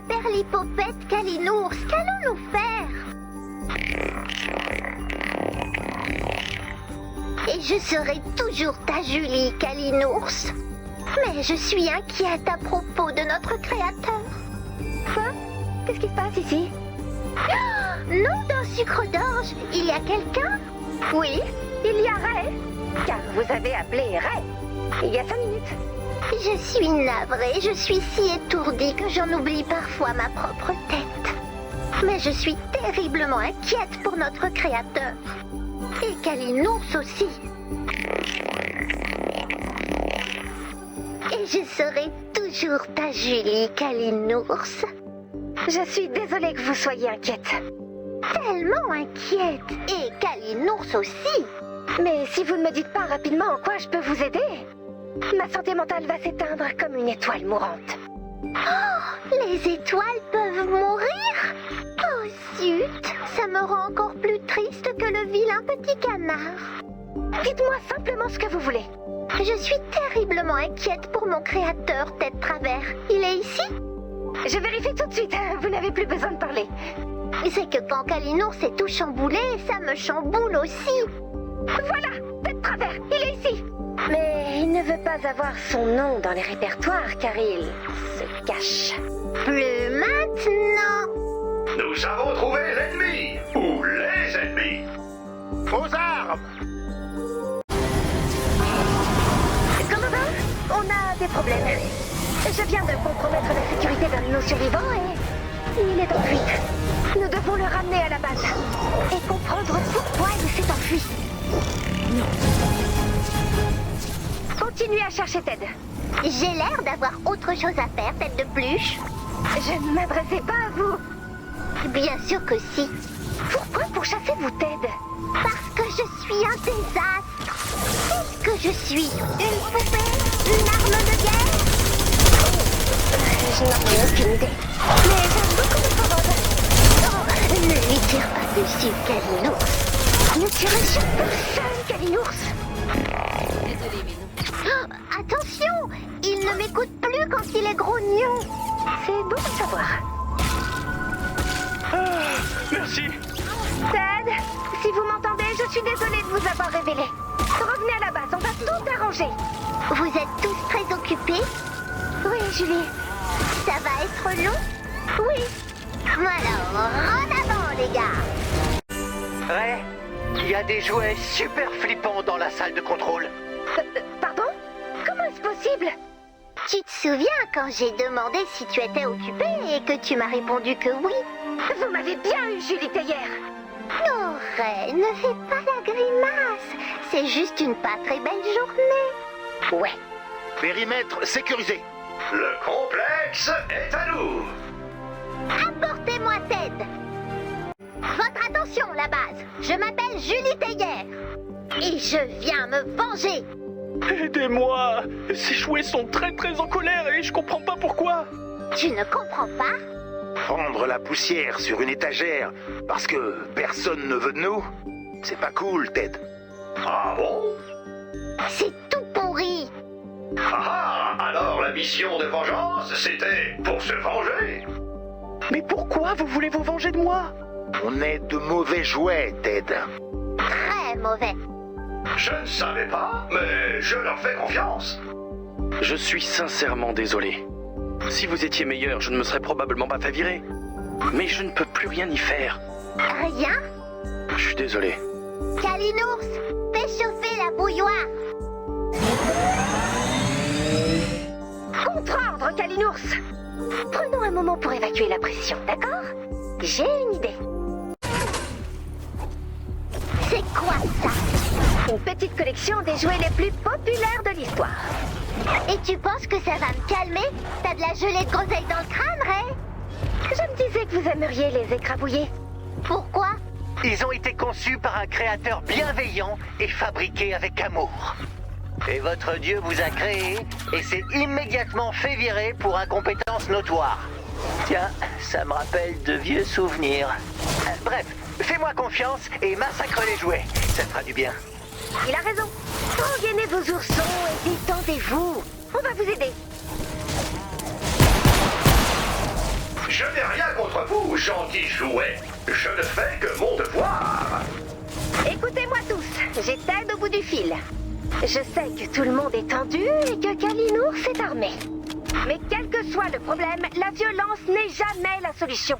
perlipopette Kalinours, qu'allons-nous faire? Et je serai toujours ta Julie, Kalinours. Mais je suis inquiète à propos de notre créateur. Quoi? Qu'est-ce qui se passe ici? Nom d'un sucre d'orge, il y a quelqu'un? Oui, il y a Ray. Car vous avez appelé Ray il y a 5 minutes. Je suis navrée, je suis si étourdie que j'en oublie parfois ma propre tête. Mais je suis terriblement inquiète pour notre créateur. Et Kalinours aussi. Et je serai toujours ta Julie, Kalinours. Je suis désolée que vous soyez inquiète. Tellement inquiète. Et Kalinours aussi. Mais si vous ne me dites pas rapidement en quoi je peux vous aider, ma santé mentale va s'éteindre comme une étoile mourante. Oh, les étoiles peuvent mourir? Oh, zut, ça me rend encore plus triste que le vilain petit canard. Dites-moi simplement ce que vous voulez. Je suis terriblement inquiète pour mon créateur, tête travers. Il est ici? Je vérifie tout de suite, vous n'avez plus besoin de parler. C'est que quand Kalinours est tout chamboulé, ça me chamboule aussi. Voilà, tête travers, il est ici. Mais il ne veut pas avoir son nom dans les répertoires car il se cache. Plus maintenant. Nous avons trouvé l'ennemi, ou les ennemis. Aux armes! Comment va? On a des problèmes. Je viens de compromettre la sécurité d'un de nos survivants et il est en fuite. Nous devons le ramener à la base et comprendre pourquoi il s'est enfui. Continuez à chercher Ted. J'ai l'air d'avoir autre chose à faire, tête de pluche. Je ne m'adressais pas à vous. Bien sûr que si. Pourquoi pourchassez-vous Ted? Parce que je suis un désastre. Qu'est-ce que je suis? Une poupée? Une arme de guerre? Je n'en ai aucune idée. Mais j'aime beaucoup les favoris. Oh, ne lui tire pas dessus, Kalinours. Ne tirez sur personne, Kalinours. Oh, attention, il ne m'écoute plus quand il est grognon. C'est bon de savoir. Merci. Ted, si vous m'entendez, je suis désolée de vous avoir révélé. Revenez à la base, on va tout arranger. Vous êtes tous très occupés? Oui, Julie. Ça va être long? Oui. Alors, en avant, les gars. Ray, il y a des jouets super flippants dans la salle de contrôle. Pardon? Comment est-ce possible? Tu te souviens quand j'ai demandé si tu étais occupé et que tu m'as répondu que oui? Vous m'avez bien eu, Julie Théière. Non, Ray, ne fais pas la grimace. C'est juste une pas très belle journée. Ouais. Périmètre sécurisé. Le complexe est à nous. Apportez-moi Ted. Votre attention, la base. Je m'appelle Julie Théière. Et je viens me venger. Aidez-moi! Ces jouets sont très en colère et je comprends pas pourquoi! Tu ne comprends pas? Prendre la poussière sur une étagère parce que personne ne veut de nous, c'est pas cool, Ted. Ah bon? C'est tout pourri. Ah, alors la mission de vengeance, c'était pour se venger. Mais pourquoi vous voulez vous venger de moi? On est de mauvais jouets, Ted. Très mauvais. Je ne savais pas, mais je leur fais confiance. Je suis sincèrement désolé. Si vous étiez meilleur, je ne me serais probablement pas fait virer. Mais je ne peux plus rien y faire. Rien? Je suis désolé. Kalinours, fais chauffer la bouilloire. Contre-ordre, Kalinours. Prenons un moment pour évacuer la pression, d'accord? J'ai une idée. C'est quoi ça? Une petite collection des jouets les plus populaires de l'histoire. Et tu penses que ça va me calmer? T'as de la gelée de groseille dans le crâne, Ray? Je me disais que vous aimeriez les écrabouiller. Pourquoi? Ils ont été conçus par un créateur bienveillant et fabriqués avec amour. Et votre dieu vous a créé et s'est immédiatement fait virer pour incompétence notoire. Tiens, ça me rappelle de vieux souvenirs. Bref, fais-moi confiance et massacre les jouets. Ça te fera du bien. Il a raison. Regainez vos oursons et détendez-vous. On va vous aider. Je n'ai rien contre vous, gentils jouets. Je ne fais que mon devoir. Écoutez-moi tous, j'ai Ted au bout du fil. Je sais que tout le monde est tendu et que Kalinours est armé. Mais quel que soit le problème, la violence n'est jamais la solution.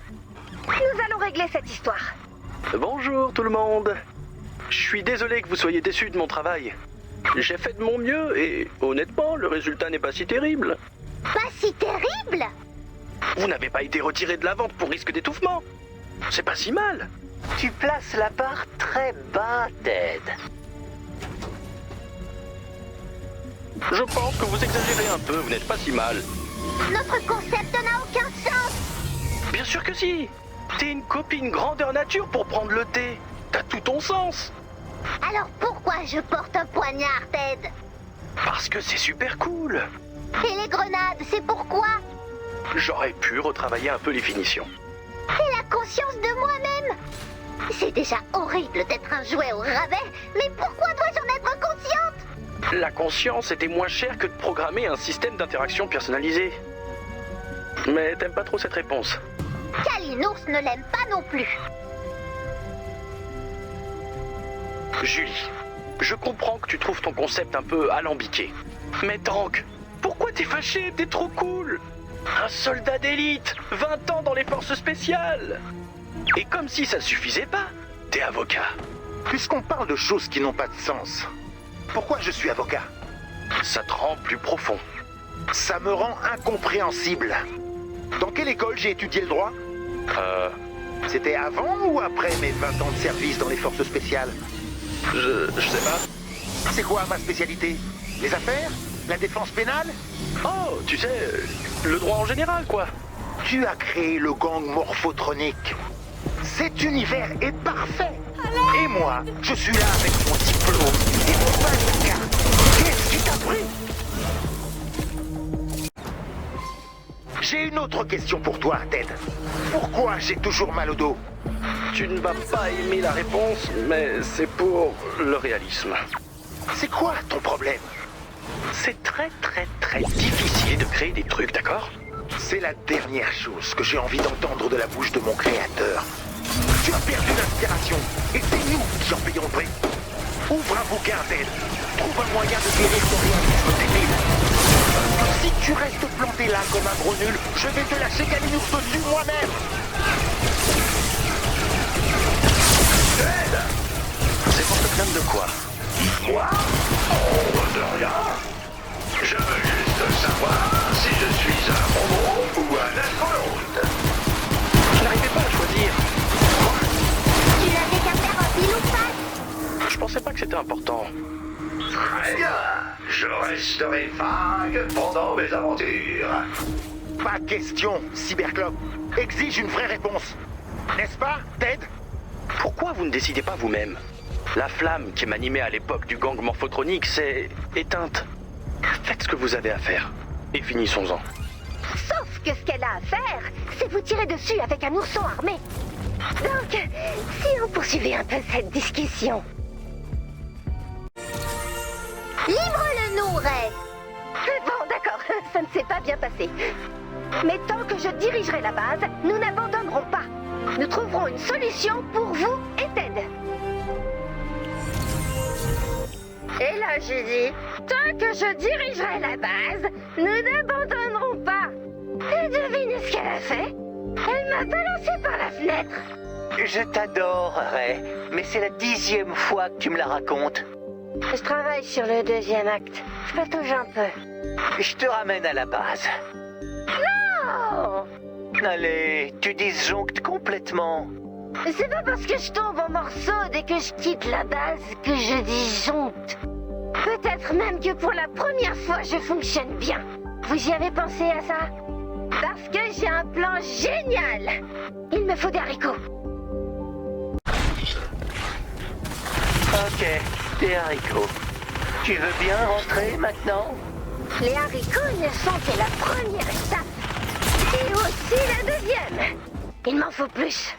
Nous allons régler cette histoire. Bonjour tout le monde. Je suis désolé que vous soyez déçus de mon travail. J'ai fait de mon mieux et honnêtement, le résultat n'est pas si terrible. Pas si terrible. Vous n'avez pas été retiré de la vente pour risque d'étouffement. C'est pas si mal. Tu places la barre très bas, Ted. Je pense que vous exagérez un peu, vous n'êtes pas si mal. Notre concept n'a aucun sens. Bien sûr que si. T'es une copine grandeur nature pour prendre le thé. T'as tout ton sens. Alors pourquoi je porte un poignard, Ted? Parce que c'est super cool. Et les grenades, c'est pourquoi? J'aurais pu retravailler un peu les finitions. Et la conscience de moi-même. C'est déjà horrible d'être un jouet au rabais, mais pourquoi dois-je en être consciente? La conscience était moins chère que de programmer un système d'interaction personnalisé. Mais t'aimes pas trop cette réponse. Kalinours ne l'aime pas non plus. Julie, je comprends que tu trouves ton concept un peu alambiqué. Mais Tank, pourquoi t'es fâché? T'es trop cool. Un soldat d'élite, 20 ans dans les forces spéciales. Et comme si ça suffisait pas, t'es avocat. Puisqu'on parle de choses qui n'ont pas de sens, pourquoi je suis avocat? Ça te rend plus profond. Ça me rend incompréhensible. Dans quelle école j'ai étudié le droit? C'était avant ou après mes 20 ans de service dans les forces spéciales? Je sais pas. C'est quoi ma spécialité? Les affaires? La défense pénale? Oh, tu sais, le droit en général, quoi. Tu as créé le gang morphotronique. Cet univers est parfait. Et moi, je suis là avec mon diplôme et mon bazooka. Qu'est-ce qui t'a pris? J'ai une autre question pour toi, Ted. Pourquoi j'ai toujours mal au dos? Tu ne vas pas aimer la réponse, mais c'est pour le réalisme. C'est quoi ton problème? C'est très difficile de créer des trucs, d'accord? C'est la dernière chose que j'ai envie d'entendre de la bouche de mon créateur. Tu as perdu l'inspiration, et c'est nous qui en payons le prix. Ouvre un bouquin, Ted. Trouve un moyen de guérir ton réalisme débile. Si tu restes planté là comme un gros nul, je vais te lâcher Kalinours dessus moi-même. Ted! C'est pour te plaindre de quoi? Moi? Oh, de rien. Je veux juste savoir si je suis un robot ou un astronaute. Je n'arrivais pas à choisir. Tu n'avais qu'à faire un pile ou face. Je pensais pas que c'était important. Très bien. Je resterai vague pendant mes aventures. Pas question, Cyberclope. Exige une vraie réponse. N'est-ce pas, Ted? Pourquoi vous ne décidez pas vous-même? La flamme qui m'animait à l'époque du gang morphotronique s'est éteinte. Faites ce que vous avez à faire. Et finissons-en. Sauf que ce qu'elle a à faire, c'est vous tirer dessus avec un ourson armé. Donc, si on poursuivait un peu cette discussion. Livre-le-nous, Ray. Bon, d'accord, ça ne s'est pas bien passé. Mais tant que je dirigerai la base, nous n'abandonnerons pas. Nous trouverons une solution pour vous et Ted. Et là, je dis, tant que je dirigerai la base, nous n'abandonnerons pas. Et devinez ce qu'elle a fait? Elle m'a balancé par la fenêtre. Je t'adore, Ray, mais c'est la 10e fois que tu me la racontes. Je travaille sur le 2e acte. Je patauge un peu. Je te ramène à la base. Oh! Allez, tu disjonctes complètement. C'est pas parce que je tombe en morceaux dès que je quitte la base que je disjoncte. Peut-être même que pour la première fois je fonctionne bien. Vous y avez pensé à ça? Parce que j'ai un plan génial. Il me faut des haricots. Ok, des haricots. Tu veux bien rentrer maintenant? Les haricots ne sont que la première étape. Et aussi la 2e. Il m'en faut plus.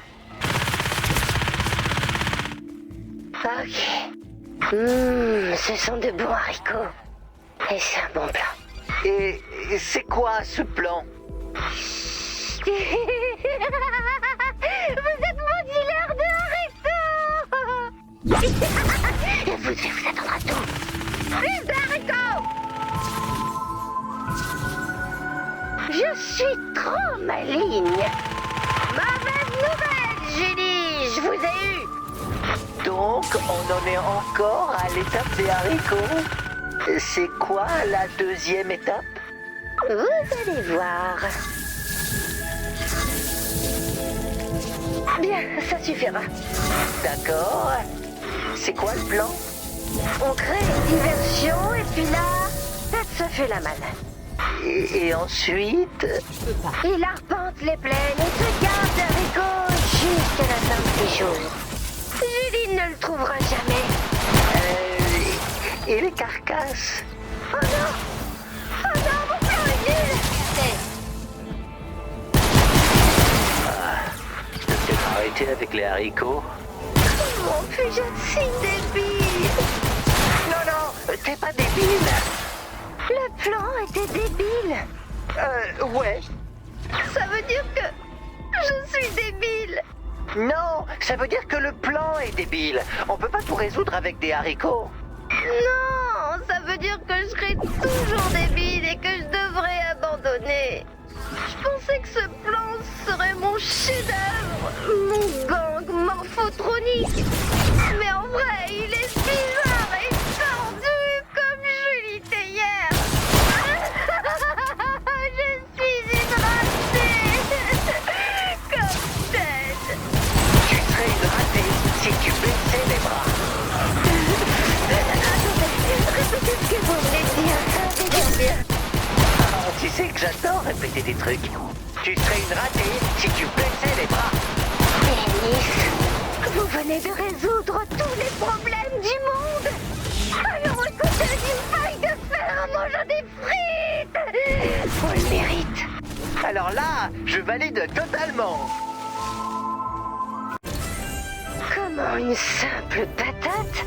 Ok. Ce sont de bons haricots. Et c'est un bon plan. Et c'est quoi ce plan? suis trop maligne. Mauvaise nouvelle, Julie, je vous ai eu. Donc, on en est encore à l'étape des haricots. C'est quoi la deuxième étape? Vous allez voir. Bien, ça suffira. D'accord. C'est quoi le plan? On crée une diversion et puis là, ça se fait la malle. Et ensuite... Il arpente les plaines et se garde d'haricots jusqu'à la fin de ses jours. Julie ne le trouvera jamais. Et les carcasses? Oh non! Oh non, mon plan est nul! Je peux peut-être arrêter avec les haricots? Comment puis-je être si débile? Non, non, t'es pas débile. Le plan était débile. Ouais. Ça veut dire que je suis débile. Non, ça veut dire que le plan est débile. On peut pas tout résoudre avec des haricots. Non, ça veut dire que je serai toujours débile et que je devrais abandonner. Je pensais que ce plan serait mon chef-d'œuvre, mon gang morphotronique. Mais en vrai, il est bizarre et tordu comme Julie était hier. Je suis une ratée. Comme Ted. Tu serais une ratée si tu baissais les bras. Répétez ce que vous voulez dire. Bien. Ah, tu sais que j'adore répéter des trucs. Tu serais une ratée si tu baissais les bras. Dennis, vous venez de résoudre tous les problèmes du monde. Alors écoutez une paille de fer en mangeant des frites. On le mérite. Alors là, je valide totalement. Comment une simple patate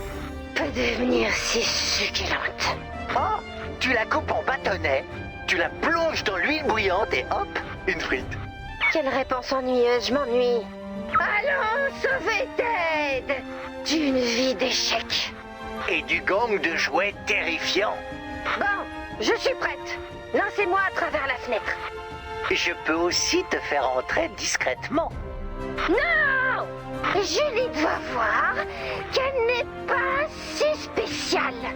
peut devenir si succulente? Oh, tu la coupes en bâtonnets, tu la plonges dans l'huile bouillante et hop, une frite. Quelle réponse ennuyeuse, je m'ennuie. Allons sauver Ted d'une vie d'échec. Et du gang de jouets terrifiants. Bon, je suis prête. Lancez-moi à travers la fenêtre. Je peux aussi te faire entrer discrètement. Non! Julie doit voir qu'elle n'est pas si spéciale.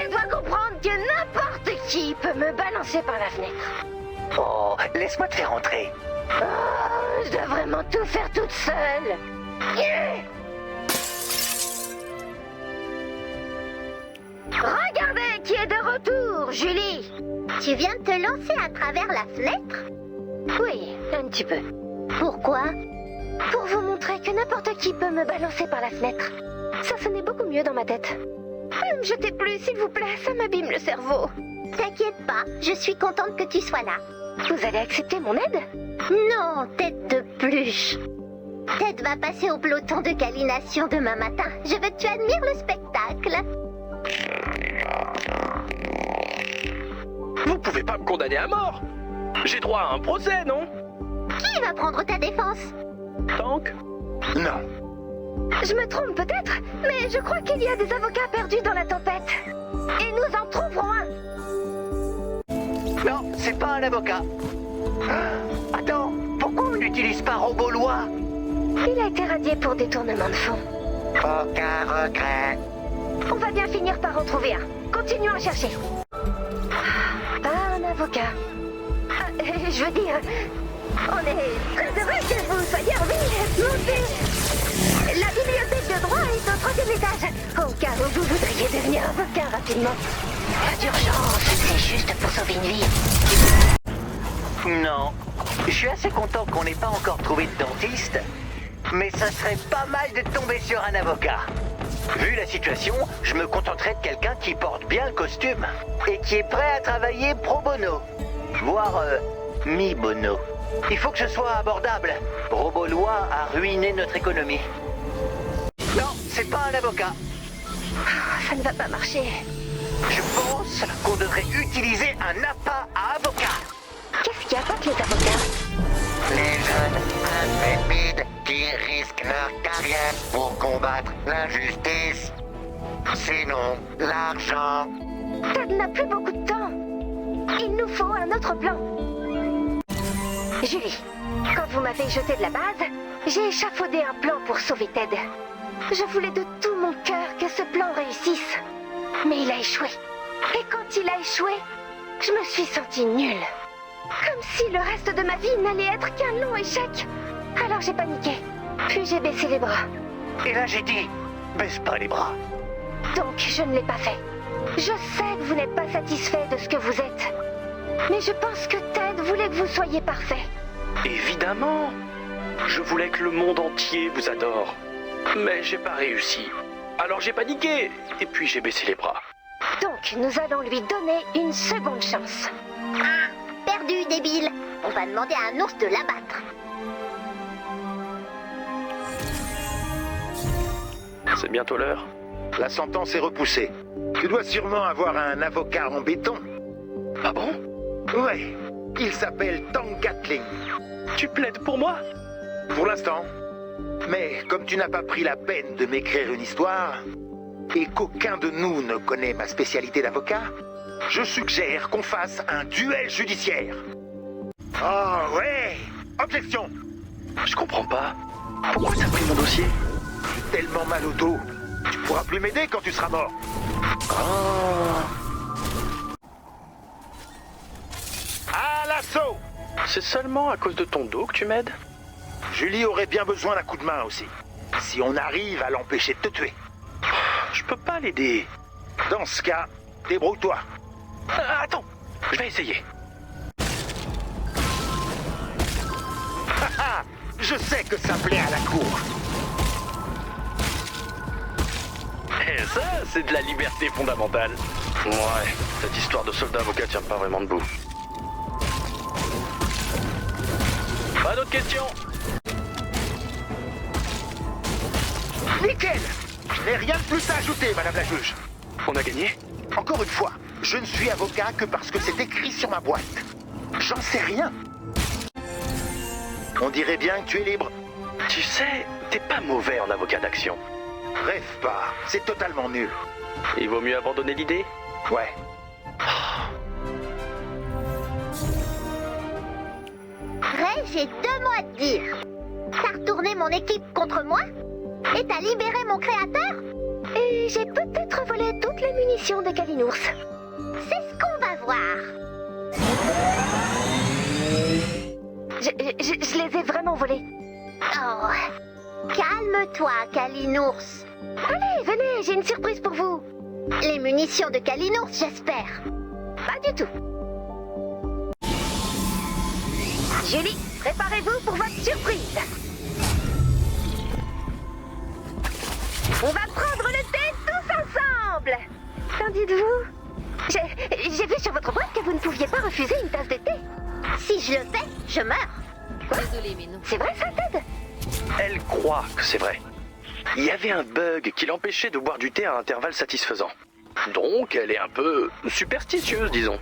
Elle doit comprendre que n'importe qui peut me balancer par la fenêtre. Oh, laisse-moi te faire entrer. Oh, je dois vraiment tout faire toute seule. Regardez qui est de retour, Julie. Tu viens de te lancer à travers la fenêtre? Oui, un petit peu. Pourquoi? Pour vous montrer que n'importe qui peut me balancer par la fenêtre. Ça sonnait beaucoup mieux dans ma tête. Ne me jetez plus, s'il vous plaît, ça m'abîme le cerveau. T'inquiète pas, je suis contente que tu sois là. Vous allez accepter mon aide? Non, tête de pluche. Ted va passer au peloton de câlination demain matin. Je veux que tu admires le spectacle. Vous pouvez pas me condamner à mort. J'ai droit à un procès, non? Qui va prendre ta défense? Tank? Non. Je me trompe peut-être, mais je crois qu'il y a des avocats perdus dans la tempête. Et nous en trouverons un. Non, c'est pas un avocat. Attends, pourquoi on n'utilise pas Robolois? Il a été radié pour détournement de fonds. Aucun regret. On va bien finir par en trouver un. Continuons à chercher. Pas un avocat. Je veux dire, on est très heureux que vous soyez en vie. Montez. La bibliothèque de droit est au 3e étage. Au cas où vous voudriez devenir avocat rapidement. Pas d'urgence, c'est juste pour sauver une vie. Non. Je suis assez content qu'on n'ait pas encore trouvé de dentiste. Mais ça serait pas mal de tomber sur un avocat. Vu la situation, je me contenterai de quelqu'un qui porte bien le costume. Et qui est prêt à travailler pro bono. Voire mi-bono. Il faut que ce soit abordable. Robolois a ruiné notre économie. Non, c'est pas un avocat. Ça ne va pas marcher. Je pense qu'on devrait utiliser un appât à avocat. Qu'est-ce qui apporte les avocats? Les jeunes intrépides qui risquent leur carrière pour combattre l'injustice. Sinon, l'argent. Ted n'a plus beaucoup de temps. Il nous faut un autre plan. Julie, quand vous m'avez jeté de la base, j'ai échafaudé un plan pour sauver Ted. Je voulais de tout mon cœur que ce plan réussisse. Mais il a échoué. Et quand il a échoué, je me suis sentie nulle. Comme si le reste de ma vie n'allait être qu'un long échec. Alors j'ai paniqué. Puis j'ai baissé les bras. Et là j'ai dit, baisse pas les bras. Donc je ne l'ai pas fait. Je sais que vous n'êtes pas satisfait de ce que vous êtes. Mais je pense que Ted voulait que vous soyez parfait. Évidemment. Je voulais que le monde entier vous adore. Mais j'ai pas réussi. Alors j'ai paniqué. Et puis j'ai baissé les bras. Donc nous allons lui donner une seconde chance. Ah, perdu, débile. On va demander à un ours de l'abattre. C'est bientôt l'heure. La sentence est repoussée. Tu dois sûrement avoir un avocat en béton. Ah bon? Ouais, il s'appelle Tank Gatling. Tu plaides pour moi? Pour l'instant. Mais comme tu n'as pas pris la peine de m'écrire une histoire, et qu'aucun de nous ne connaît ma spécialité d'avocat, je suggère qu'on fasse un duel judiciaire. Oh ouais! Objection! Je comprends pas. Pourquoi t'as pris mon dossier? J'ai tellement mal au dos. Tu pourras plus m'aider quand tu seras mort. À l'assaut! C'est seulement à cause de ton dos que tu m'aides? Julie aurait bien besoin d'un coup de main aussi. Si on arrive à l'empêcher de te tuer. Je peux pas l'aider. Dans ce cas, débrouille-toi. Attends, je vais essayer. Haha, je sais que ça plaît à la cour. Et ça, c'est de la liberté fondamentale. Ouais, cette histoire de soldat-avocat tient pas vraiment debout. Pas d'autres questions? Nickel! Je n'ai rien de plus à ajouter, madame la juge. On a gagné? Encore une fois, je ne suis avocat que parce que c'est écrit sur ma boîte. J'en sais rien. On dirait bien que tu es libre. Tu sais, t'es pas mauvais en avocat d'action. Rêve pas, c'est totalement nul. Il vaut mieux abandonner l'idée? Ouais. Ray, j'ai 2 mots à te dire. T'as retourné mon équipe contre moi? Et t'as libéré mon créateur? Et j'ai peut-être volé toutes les munitions de Kalinours. C'est ce qu'on va voir. Je les ai vraiment volées. Oh, calme-toi, Kalinours. Allez, venez, j'ai une surprise pour vous. Les munitions de Kalinours, j'espère. Pas du tout. Julie, préparez-vous pour votre surprise. On va prendre le thé tous ensemble. Qu'en dites-vous? J'ai vu sur votre boîte que vous ne pouviez pas refuser une tasse de thé. Si je le fais, je meurs. Désolée, mais non. C'est vrai ça, Ted? Elle croit que c'est vrai. Il y avait un bug qui l'empêchait de boire du thé à intervalles satisfaisants. Donc, elle est un peu superstitieuse, disons.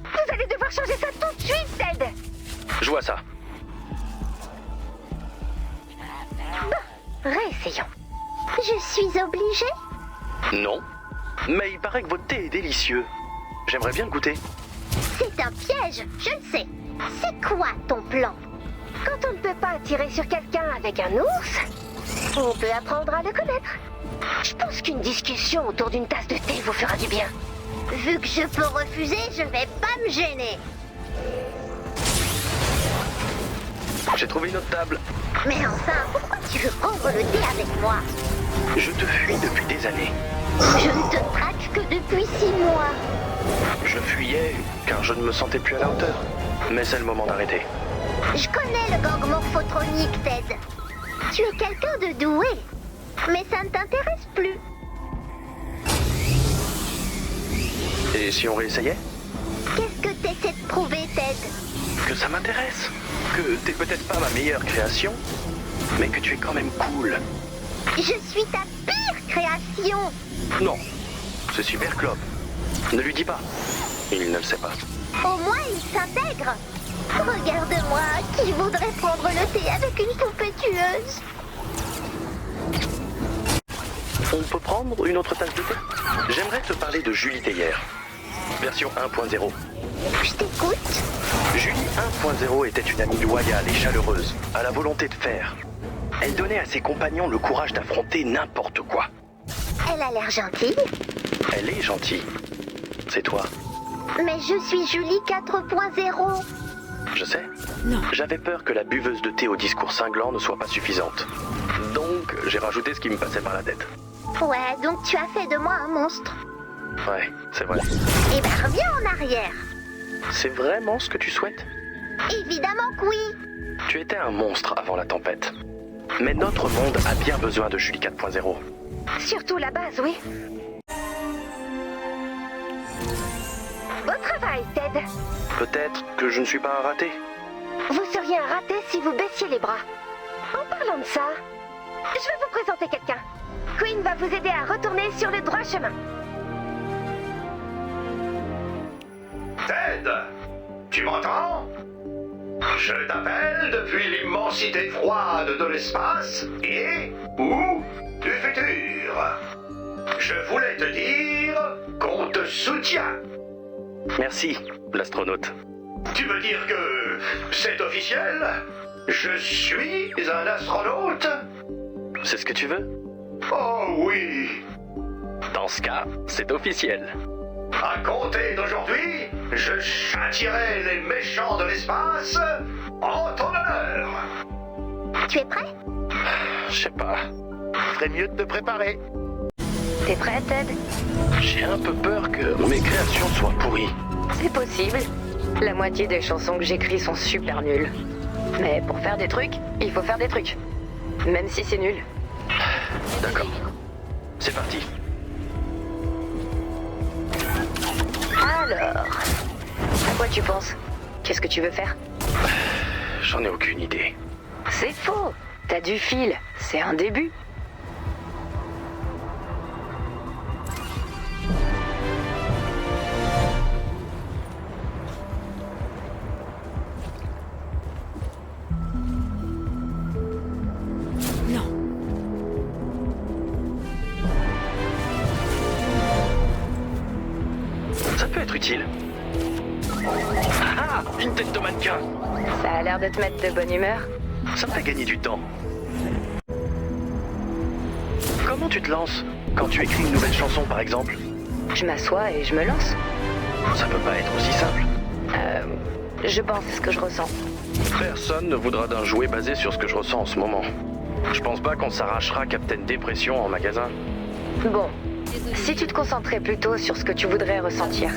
Vous allez devoir changer ça tout de suite, Ted. Je vois ça. Bon, réessayons. Je suis obligée? Non. Mais il paraît que votre thé est délicieux. J'aimerais bien le goûter. C'est un piège, je le sais. C'est quoi ton plan? Quand on ne peut pas tirer sur quelqu'un avec un ours, on peut apprendre à le connaître. Je pense qu'une discussion autour d'une tasse de thé vous fera du bien. Vu que je peux refuser, je vais pas me gêner. J'ai trouvé une autre table. Mais enfin, pourquoi tu veux prendre le thé avec moi? Je te fuis depuis des années. Je ne te traque que depuis 6 mois. Je fuyais car je ne me sentais plus à la hauteur. Mais c'est le moment d'arrêter. Je connais le gang morphotronique, Ted. Tu es quelqu'un de doué. Mais ça ne t'intéresse plus. Et si on réessayait? Qu'est-ce que t'essaies de prouver, Ted? Que ça m'intéresse. Que t'es peut-être pas ma meilleure création, mais que tu es quand même cool. Je suis ta pire création. Non, c'est Cyberclope. Ne lui dis pas. Il ne le sait pas. Au moins, il s'intègre. Regarde-moi, qui voudrait prendre le thé avec une poupée tueuse? On peut prendre une autre tasse de thé? J'aimerais te parler de Julie Théière. version 1.0. Je t'écoute. Julie 1.0 était une amie loyale et chaleureuse, à la volonté de faire. Elle donnait à ses compagnons le courage d'affronter n'importe quoi. Elle a l'air gentille. Elle est gentille. C'est toi. Mais je suis Julie 4.0. Je sais. Non. J'avais peur que la buveuse de thé au discours cinglant ne soit pas suffisante. Donc, j'ai rajouté ce qui me passait par la tête. Ouais, donc tu as fait de moi un monstre. Ouais, c'est vrai. Eh ben, reviens en arrière. C'est vraiment ce que tu souhaites? Évidemment que oui. Tu étais un monstre avant la tempête. Mais notre monde a bien besoin de Julie 4.0. Surtout la base, oui. Beau travail, Ted. Peut-être que je ne suis pas un raté. Vous seriez un raté si vous baissiez les bras. En parlant de ça, je vais vous présenter quelqu'un. Queen va vous aider à retourner sur le droit chemin. Ted, tu m'entends? Je t'appelle depuis l'immensité froide de l'espace et ou du futur. Je voulais te dire qu'on te soutient. Merci, l'astronaute. Tu veux dire que c'est officiel? Je suis un astronaute? C'est ce que tu veux? Oh oui! Dans ce cas, c'est officiel. À compter d'aujourd'hui, je châtierai les méchants de l'espace en ton honneur. Tu es prêt? Je sais pas. Ferait mieux de te préparer. T'es prêt, Ted? J'ai un peu peur que mes créations soient pourries. C'est possible. La moitié des chansons que j'écris sont super nulles. Mais pour faire des trucs, il faut faire des trucs. Même si c'est nul. D'accord. C'est parti. Alors, à quoi tu penses? Qu'est-ce que tu veux faire? J'en ai aucune idée. C'est faux. T'as du fil. C'est un début. Ça peut être utile. Ah, une tête de mannequin. Ça a l'air de te mettre de bonne humeur. Ça me fait gagner du temps. Comment tu te lances quand tu écris une nouvelle chanson, par exemple? Je m'assois et je me lance. Ça peut pas être aussi simple. Je pense ce que je ressens. Personne ne voudra d'un jouet basé sur ce que je ressens en ce moment. Je pense pas qu'on s'arrachera Captain Dépression en magasin. Bon, si tu te concentrais plutôt sur ce que tu voudrais ressentir.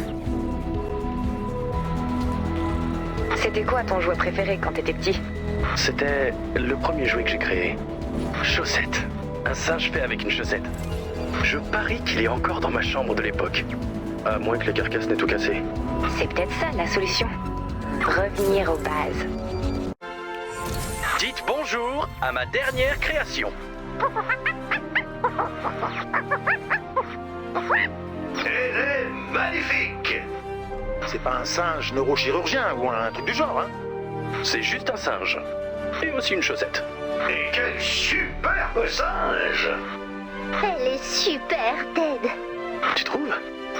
C'était quoi ton jouet préféré quand t'étais petit? C'était le premier jouet que j'ai créé. Chaussette. Un singe fait avec une chaussette. Je parie qu'il est encore dans ma chambre de l'époque. À moins que les carcasses n'aient tout cassé. C'est peut-être ça la solution. Revenir aux bases. Dites bonjour à ma dernière création. Elle est magnifique. C'est pas un singe neurochirurgien ou un truc du genre, hein? C'est juste un singe. Et aussi une chaussette. Et quel superbe singe. Elle est super, Ted. Tu trouves?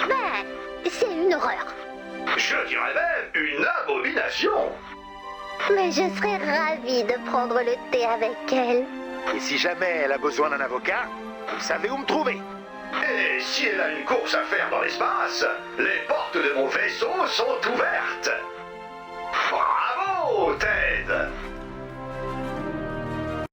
Ben, c'est une horreur. Je dirais même une abomination. Mais je serais ravie de prendre le thé avec elle. Et si jamais elle a besoin d'un avocat, vous savez où me trouver. Et si elle a une course à faire dans l'espace, les portes de mon vaisseau sont ouvertes.